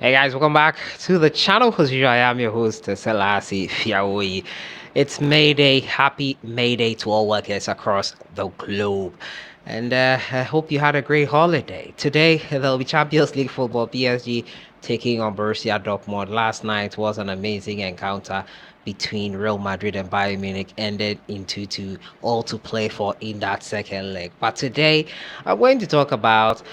Hey guys, welcome back to the channel. As usual, I am your host, Sellssi Fiaoui. It's May Day. Happy May Day to all workers across the globe. And I hope you had a great holiday. Today, there'll be Champions League football. PSG taking on Borussia Dortmund. Last night was an amazing encounter between Real Madrid and Bayern Munich, ended in 2-2, all to play for in that second leg. But today, I'm going to talk about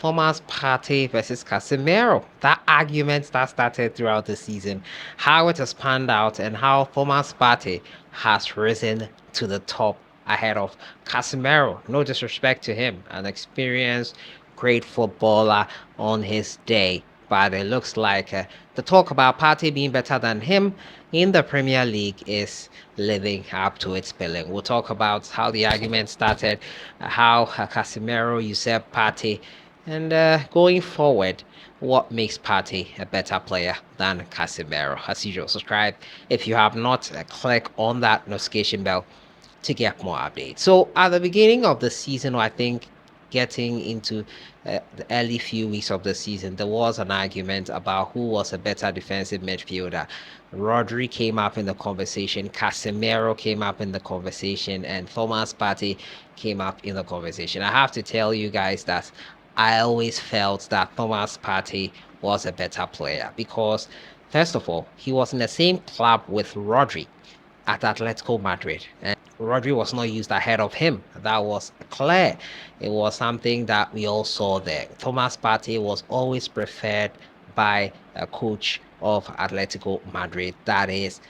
Thomas Partey versus Casemiro. That argument that started throughout the season, how it has panned out, and how Thomas Partey has risen to the top ahead of Casemiro. No disrespect to him, an experienced, great footballer on his day. But it looks like the talk about Partey being better than him in the Premier League is living up to its billing. We'll talk about how the argument started, how Casemiro usurped Partey, and going forward, what makes Partey a better player than Casemiro? As usual, subscribe if you have not. Click on that notification bell to get more updates. So at the beginning of the season, or I think getting into the early few weeks of the season, there was an argument about who was a better defensive midfielder. Rodri came up in the conversation, Casemiro came up in the conversation, and Thomas Partey came up in the conversation. I have to tell you guys that I always felt that Thomas Partey was a better player because, first of all, he was in the same club with Rodri at Atletico Madrid. And Rodri was not used ahead of him. That was clear. It was something that we all saw there. Thomas Partey was always preferred by a coach of Atletico Madrid, that is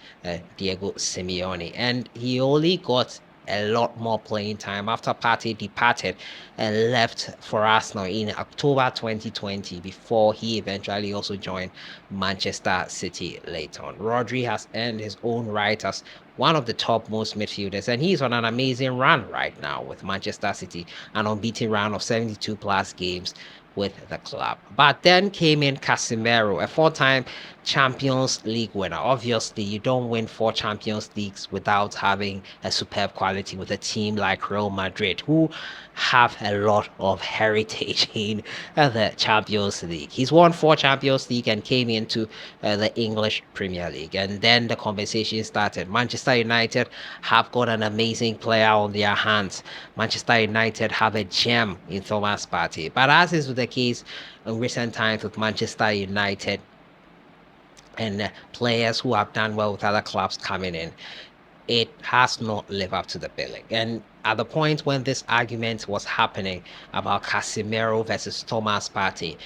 Diego Simeone. And he only got a lot more playing time after Partey departed and left for Arsenal in October 2020 before he eventually also joined Manchester City later on. Rodri has earned his own right as one of the topmost midfielders, and he's on an amazing run right now with Manchester City, an unbeaten run of 72 plus games with the club. But then came in Casemiro, a four-time Champions League winner. Obviously, you don't win 4 Champions Leagues without having a superb quality with a team like Real Madrid, who have a lot of heritage in the Champions League. He's won 4 Champions League and came into the English Premier League. And then the conversation started. Manchester United have got an amazing player on their hands. Manchester United have a gem in Thomas Partey. But as is the case in recent times with Manchester United and players who have done well with other clubs coming in, it has not lived up to the billing. And at the point when this argument was happening about Casemiro versus Thomas Partey,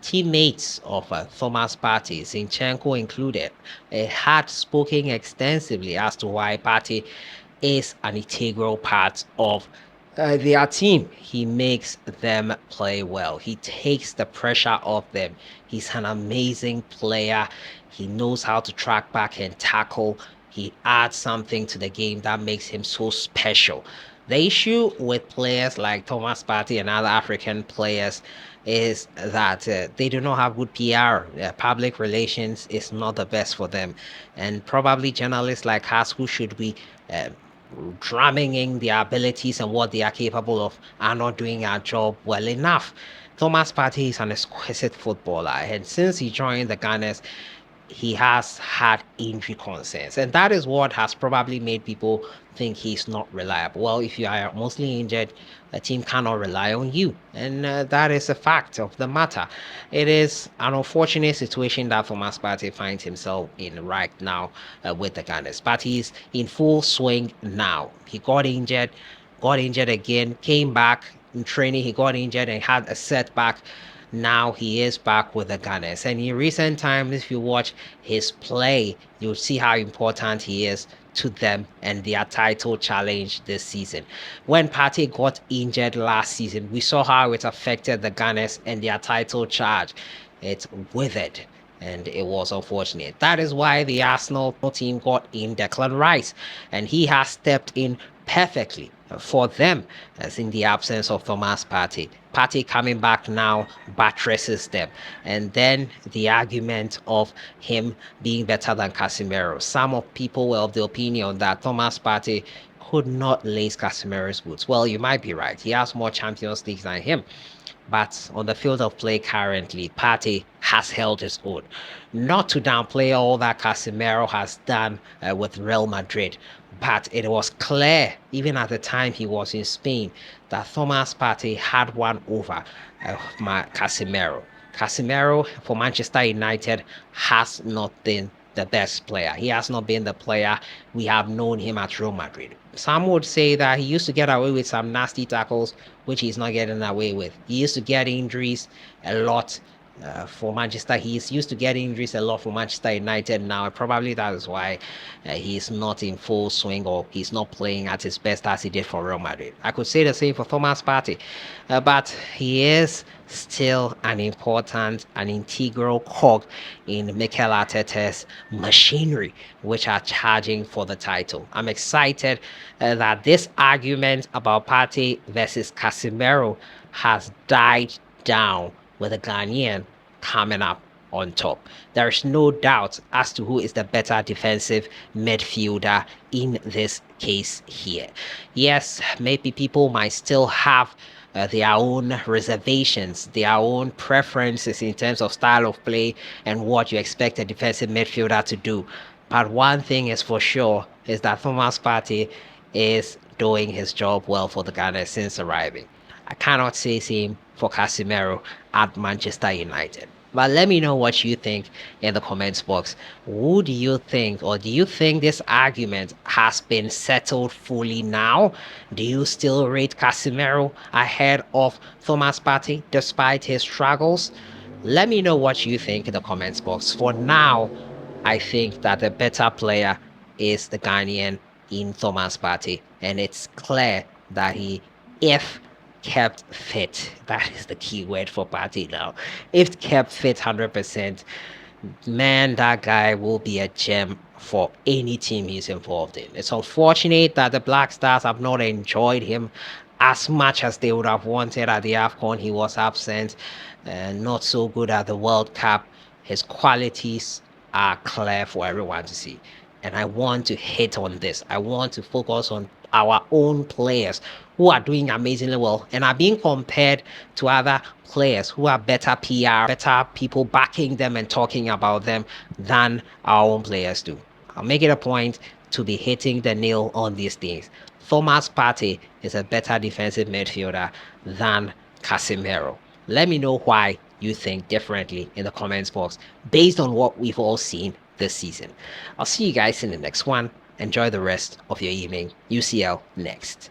teammates of Thomas Partey, Zinchenko included, had spoken extensively as to why Partey is an integral part of their team. He makes them play well. He takes the pressure off them. He's an amazing player. He knows how to track back and tackle. He adds something to the game that makes him so special. The issue with players like Thomas Partey and other African players is that they do not have good PR. Public relations is not the best for them. And probably journalists like us who should be drumming in their abilities and what they are capable of are not doing our job well enough. Thomas Partey is an exquisite footballer, and since he joined the Gunners, he has had injury concerns, and that is what has probably made people think he's not reliable. Well, if you are mostly injured, a team cannot rely on you, and that is a fact of the matter. It is an unfortunate situation that Thomas Partey finds himself in right now with the Gunners, but he's in full swing now. He got injured again, came back in training. He got injured and had a setback. Now he is back with the Gunners. And in recent times, if you watch his play, you'll see how important he is to them and their title challenge this season. When Partey got injured last season, we saw how it affected the Gunners and their title charge. It withered. And it was unfortunate. That is why the Arsenal team got in Declan Rice, and he has stepped in perfectly for them, as in the absence of Thomas Partey. Partey coming back now buttresses them. And then the argument of him being better than Casemiro. Some of people were of the opinion that Thomas Partey could not lace Casemiro's boots. Well, you might be right. He has more Champions Leagues than him. But on the field of play currently, Partey has held his own. Not to downplay all that Casemiro has done with Real Madrid, but it was clear, even at the time he was in Spain, that Thomas Partey had one over Casemiro. Casemiro for Manchester United has not been the best player. He has not been the player we have known him at Real Madrid. Some would say that he used to get away with some nasty tackles, which he's not getting away with. He used to get injuries a lot for Manchester. He's used to get injuries a lot for Manchester United now. Probably that is why he's not in full swing, or he's not playing at his best as he did for Real Madrid. I could say the same for Thomas Partey, but he is still an important, an integral cog in Mikel Arteta's machinery, which are charging for the title. I'm excited that this argument about Partey versus Casemiro has died down with the Ghanaian coming up on top. There is no doubt as to who is the better defensive midfielder in this case here. Yes, maybe people might still have their own reservations, their own preferences in terms of style of play and what you expect a defensive midfielder to do. But one thing is for sure is that Thomas Partey is doing his job well for the Ghana since arriving. I cannot say same for Casemiro at Manchester United. But let me know what you think in the comments box. Who do you think, or do you think this argument has been settled fully now? Do you still rate Casemiro ahead of Thomas Partey despite his struggles? Let me know what you think in the comments box. For now, I think that the better player is the Ghanaian in Thomas Partey, and it's clear that he, if kept fit, that is the key word for Partey now. If kept fit 100%, man, that guy will be a gem for any team he's involved in. It's unfortunate that the Black Stars have not enjoyed him as much as they would have wanted at the AFCON. He was absent and not so good at the World Cup. His qualities are clear for everyone to see. And I want to hit on this. I want to focus on our own players who are doing amazingly well and are being compared to other players who are better PR, better people backing them and talking about them than our own players do. I'll make it a point to be hitting the nail on these things. Thomas Partey is a better defensive midfielder than Casemiro. Let me know why you think differently in the comments box based on what we've all seen this season. I'll see you guys in the next one. Enjoy the rest of your evening. UCL next.